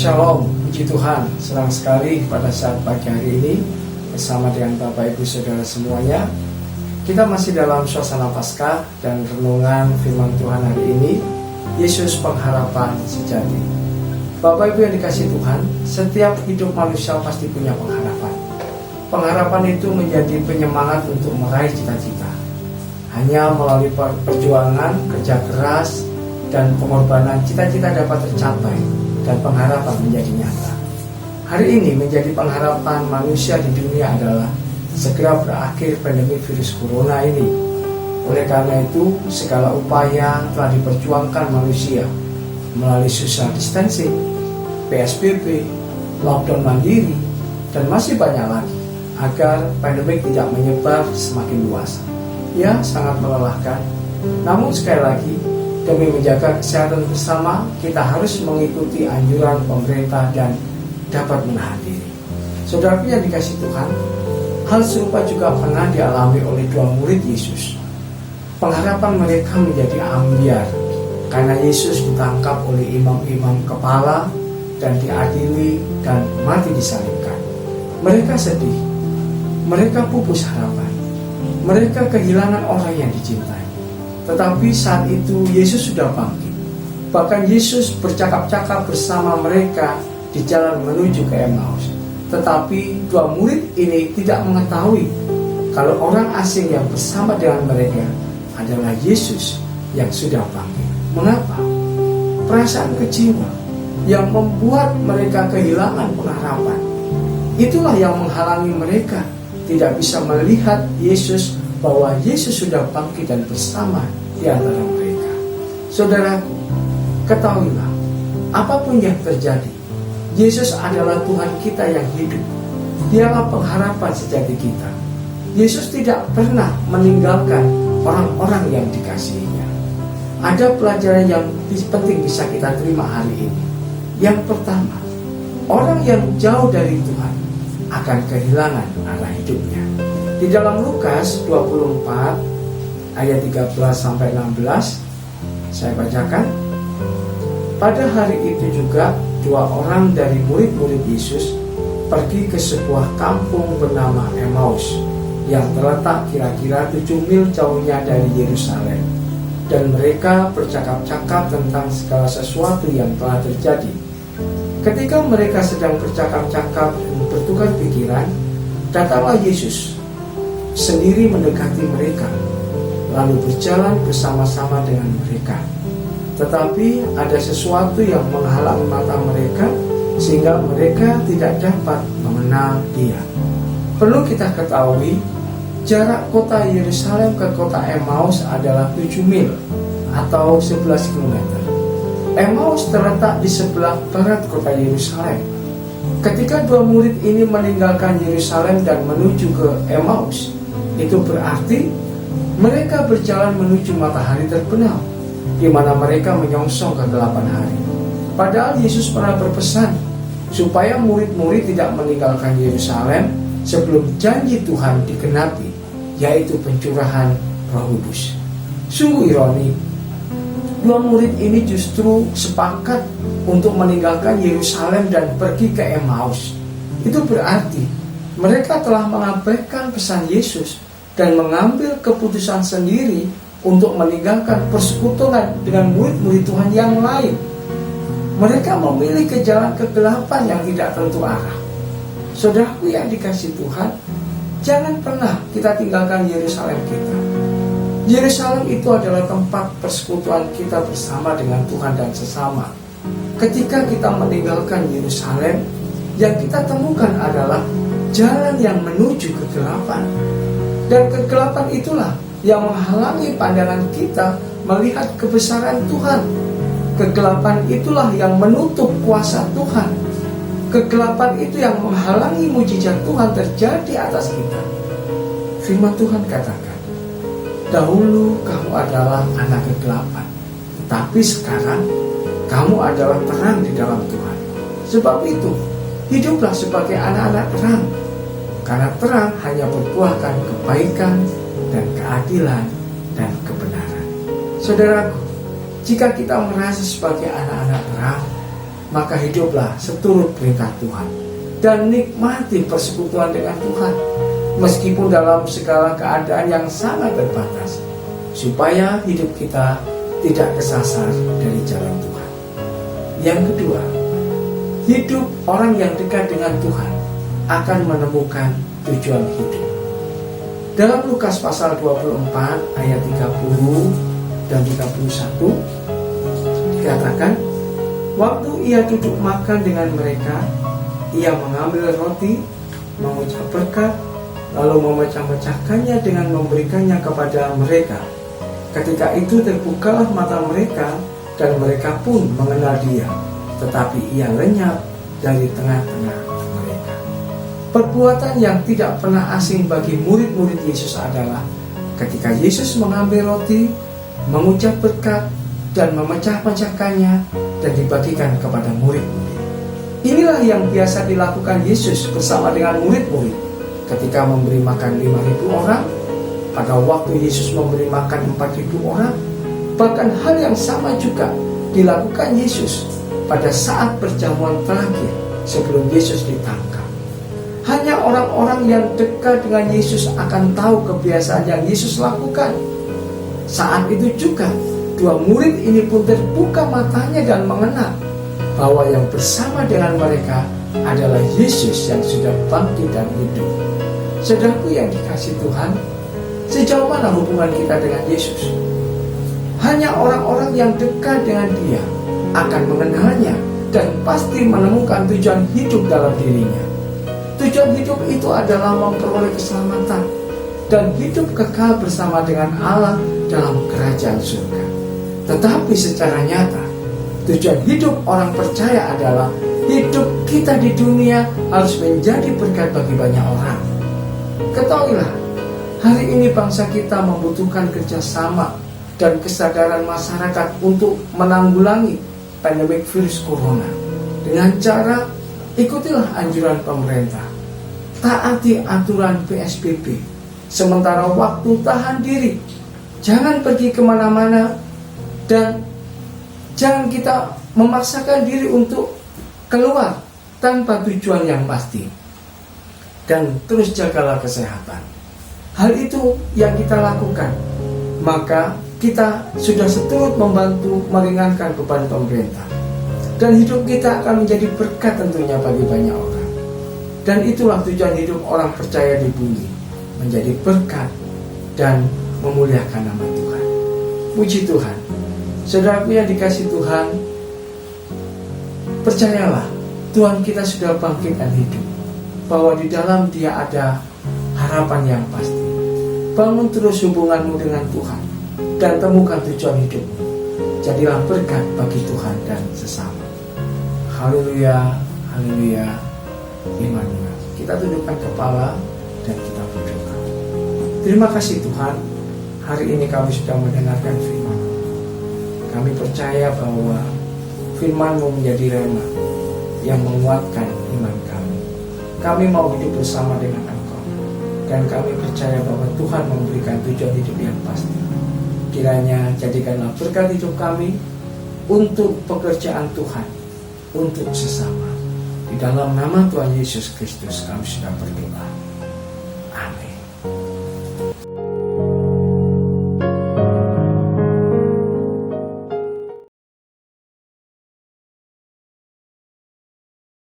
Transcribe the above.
Shalom, puji Tuhan. Senang sekali pada saat pagi hari ini bersama dengan Bapak Ibu Saudara semuanya. Kita masih dalam suasana Paskah dan renungan firman Tuhan hari ini, Yesus pengharapan sejati. Bapak Ibu yang dikasihi Tuhan, setiap hidup manusia pasti punya pengharapan. Pengharapan itu menjadi penyemangat untuk meraih cita-cita. Hanya melalui perjuangan, kerja keras, dan pengorbanan cita-cita dapat tercapai dan pengharapan menjadi nyata. Hari ini menjadi pengharapan manusia di dunia adalah segera berakhir pandemi virus corona ini. Oleh karena itu, segala upaya telah diperjuangkan manusia melalui social distancing, PSBB, lockdown mandiri, dan masih banyak lagi agar pandemi tidak menyebar semakin luas. Ya, sangat melelahkan. Namun sekali lagi, demi menjaga kesehatan bersama, kita harus mengikuti anjuran pemerintah dan dapat menahan diri. Saudaraku yang dikasihi Tuhan, hal serupa juga pernah dialami oleh dua murid Yesus. Pengharapan mereka menjadi ambyar karena Yesus ditangkap oleh imam-imam kepala dan diadili dan mati disalibkan. Mereka sedih, mereka pupus harapan, mereka kehilangan orang yang dicintai. Tetapi saat itu Yesus sudah bangkit. Bahkan Yesus bercakap-cakap bersama mereka di jalan menuju ke Emmaus. Tetapi dua murid ini tidak mengetahui kalau orang asing yang bersama dengan mereka adalah Yesus yang sudah bangkit. Mengapa? Perasaan kecewa yang membuat mereka kehilangan pengharapan. Itulah yang menghalangi mereka tidak bisa melihat Yesus, bahwa Yesus sudah bangkit dan bersama di antara mereka. Saudaraku, ketahuilah, apapun yang terjadi, Yesus adalah Tuhan kita yang hidup. Dialah pengharapan sejati kita. Yesus tidak pernah meninggalkan orang-orang yang dikasihinya. Ada pelajaran yang penting bisa kita terima hari ini. Yang pertama, orang yang jauh dari Tuhan akan kehilangan arah hidupnya. Di dalam Lukas 24 ayat 13 sampai 16 saya bacakan. Pada hari itu juga dua orang dari murid-murid Yesus pergi ke sebuah kampung bernama Emmaus yang terletak kira-kira 7 mil jauhnya dari Yerusalem, dan mereka bercakap-cakap tentang segala sesuatu yang telah terjadi. Ketika mereka sedang bercakap-cakap dan bertukar pikiran, datanglah Yesus sendiri mendekati mereka, lalu berjalan bersama-sama dengan mereka. Tetapi ada sesuatu yang menghalangi mata mereka, sehingga mereka tidak dapat mengenal Dia. Perlu kita ketahui, jarak kota Yerusalem ke kota Emmaus adalah 7 mil atau 11 km. Emmaus terletak di sebelah barat kota Yerusalem. Ketika dua murid ini meninggalkan Yerusalem dan menuju ke Emmaus, itu berarti mereka berjalan menuju matahari terbenam, di mana mereka menyongsong kegelapan hari. Padahal Yesus pernah berpesan supaya murid-murid tidak meninggalkan Yerusalem sebelum janji Tuhan digenapi, yaitu pencurahan Roh Kudus. Sungguh ironi, dua murid ini justru sepakat untuk meninggalkan Yerusalem dan pergi ke Emmaus. Itu berarti mereka telah mengabaikan pesan Yesus dan mengambil keputusan sendiri untuk meninggalkan persekutuan dengan murid-murid Tuhan yang lain. Mereka memilih ke jalan kegelapan yang tidak tentu arah. Saudaraku yang dikasihi Tuhan, jangan pernah kita tinggalkan Yerusalem kita. Yerusalem itu adalah tempat persekutuan kita bersama dengan Tuhan dan sesama. Ketika kita meninggalkan Yerusalem, yang kita temukan adalah jalan yang menuju kegelapan. Dan kegelapan itulah yang menghalangi pandangan kita melihat kebesaran Tuhan. Kegelapan itulah yang menutup kuasa Tuhan. Kegelapan itu yang menghalangi mujizat Tuhan terjadi atas kita. Firman Tuhan katakan, dahulu kamu adalah anak kegelapan, tetapi sekarang kamu adalah terang di dalam Tuhan. Sebab itu, hiduplah sebagai anak-anak terang, karena terang hanya berbuahkan kebaikan dan keadilan dan kebenaran. Saudaraku, jika kita merasa sebagai anak-anak terang, maka hiduplah seturut perintah Tuhan dan nikmati persekutuan dengan Tuhan, meskipun dalam segala keadaan yang sangat terbatas, supaya hidup kita tidak kesasar dari jalan Tuhan. Yang kedua, hidup orang yang dekat dengan Tuhan akan menemukan tujuan hidup. Dalam Lukas pasal 24 ayat 30 dan 31 dikatakan, waktu ia duduk makan dengan mereka, ia mengambil roti, mengucap berkat, lalu memecah-mecahkannya dengan memberikannya kepada mereka. Ketika itu terbukalah mata mereka, dan mereka pun mengenal dia, tetapi ia lenyap dari tengah-tengah mereka. Perbuatan yang tidak pernah asing bagi murid-murid Yesus adalah ketika Yesus mengambil roti, mengucap berkat, dan memecah-mecahkannya dan dibagikan kepada murid-murid. Inilah yang biasa dilakukan Yesus bersama dengan murid-murid ketika memberi makan 5.000 orang, pada waktu Yesus memberi makan 4.000 orang. Bahkan hal yang sama juga dilakukan Yesus pada saat perjamuan terakhir sebelum Yesus ditangkap. Hanya orang-orang yang dekat dengan Yesus akan tahu kebiasaan yang Yesus lakukan. Saat itu juga dua murid ini pun terbuka matanya dan mengenal bahwa yang bersama dengan mereka adalah Yesus yang sudah bangkit dan hidup. Saudaraku yang dikasihi Tuhan, sejauh mana hubungan kita dengan Yesus? Hanya orang-orang yang dekat dengan Dia akan mengenalnya dan pasti menemukan tujuan hidup dalam dirinya. Tujuan hidup itu adalah memperoleh keselamatan dan hidup kekal bersama dengan Allah dalam kerajaan surga. Tetapi secara nyata, tujuan hidup orang percaya adalah hidup kita di dunia harus menjadi berkat bagi banyak orang. Ketahuilah, hari ini bangsa kita membutuhkan kerjasama dan kesadaran masyarakat untuk menanggulangi pandemik virus corona dengan cara ikutilah anjuran pemerintah, taati aturan PSBB, sementara waktu tahan diri, jangan pergi kemana-mana, dan jangan kita memaksakan diri untuk keluar tanpa tujuan yang pasti, dan terus jagalah kesehatan. Hal itu yang kita lakukan, maka kita sudah seturut membantu meringankan beban pemerintah, dan hidup kita akan menjadi berkat tentunya bagi banyak orang. Dan itulah tujuan hidup orang percaya di bumi, menjadi berkat dan memuliakan nama Tuhan. Puji Tuhan. Saudaraku yang dikasihi Tuhan, percayalah Tuhan kita sudah bangkit dan hidup, bahwa di dalam Dia ada harapan yang pasti. Bangun terus hubunganmu dengan Tuhan dan temukan tujuan hidupmu. Jadilah berkat bagi Tuhan dan sesama. Haleluya, haleluya, Immanuel. Kita tundukkan kepala dan kita berdoa. Terima kasih Tuhan, hari ini kami sudah mendengarkan firman. Kami percaya bahwa firman-Mu menjadi rema yang menguatkan iman kami. Kami mau hidup bersama dengan Engkau, dan kami percaya bahwa Tuhan memberikan tujuan hidup yang pasti. Kiranya jadikanlah berkat hidup kami untuk pekerjaan Tuhan, untuk sesama. Di dalam nama Tuhan Yesus Kristus kami sudah berdoa.